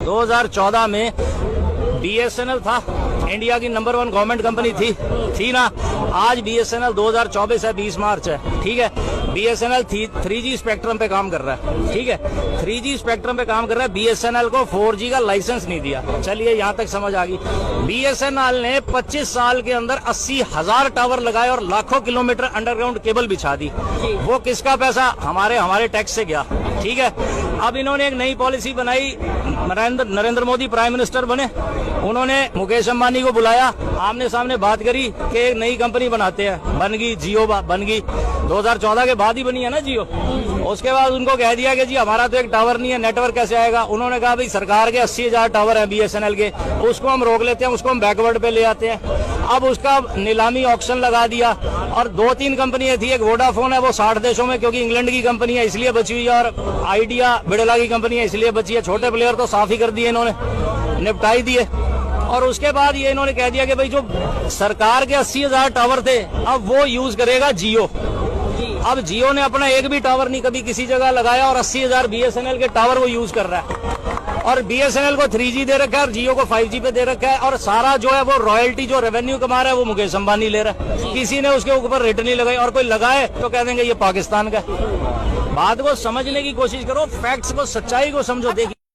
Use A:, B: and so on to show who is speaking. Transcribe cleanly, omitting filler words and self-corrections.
A: 2014 में BSNL था, India की नंबर 1 गवर्नमेंट कंपनी थी ना। आज BSNL 2024 है, 20 मार्च है, ठीक है। BSNL 3G स्पेक्ट्रम पे काम कर रहा है, ठीक है। 3G स्पेक्ट्रम पे काम कर रहा है। BSNL को 4G का लाइसेंस नहीं दिया। चलिए यहाँ तक समझ आ गई। BSNL ने 25 साल के अंदर 80,000 टावर लगाए और लाखों किलोमीटर अंडरग्राउंड केबल बिछा दी। वो किसका पैसा? हमारे टैक्स से गया, ठीक है। अब इन्होंने एक नई पॉलिसी बनाई, नरेंद्र मोदी प्राइम मिनिस्टर बने, उन्होंने मुकेश अंबानी को बुलाया, आमने सामने बात करी कि एक नई कंपनी बनाते हैं। बन गई जियो, बन गई 2014 के बाद ही बनी है ना जियो। उसके बाद उनको कह दिया कि जी हमारा तो एक टावर नहीं है, नेटवर्क कैसे आएगा। उन्होंने कहा भाई सरकार के 80,000 टावर है BSNL के, उसको हम रोक लेते हैं, उसको हम बैकवर्ड पे ले आते हैं। अब उसका नीलामी ऑक्शन लगा दिया और 2-3 कंपनियां थी। एक वोडाफोन है, वो 60 देशों में, क्योंकि इंग्लैंड की कंपनी है इसलिए बची हुई है, और आइडिया बिड़ला की कंपनी है इसलिए बची है। छोटे प्लेयर तो साफ ही कर दिए इन्होंने, निपटाई दिए। और उसके बाद ये इन्होंने कह दिया कि भाई जो सरकार के 80,000 टावर थे अब वो यूज करेगा जियो। अब जियो ने अपना एक भी टावर नहीं कभी किसी जगह लगाया और 80,000 BSNL के टावर वो यूज कर रहा है। और BSNL को 3G दे रखा है और जियो को 5G पे दे रखा है। और सारा जो है वो रॉयल्टी, जो रेवेन्यू कमा रहा है वो मुकेश अंबानी ले रहा है। किसी ने उसके ऊपर रेट नहीं लगाई, और कोई लगाए तो कह देंगे ये पाकिस्तान का। बात को समझने की कोशिश करो, फैक्ट्स को, सच्चाई को समझो। देखिए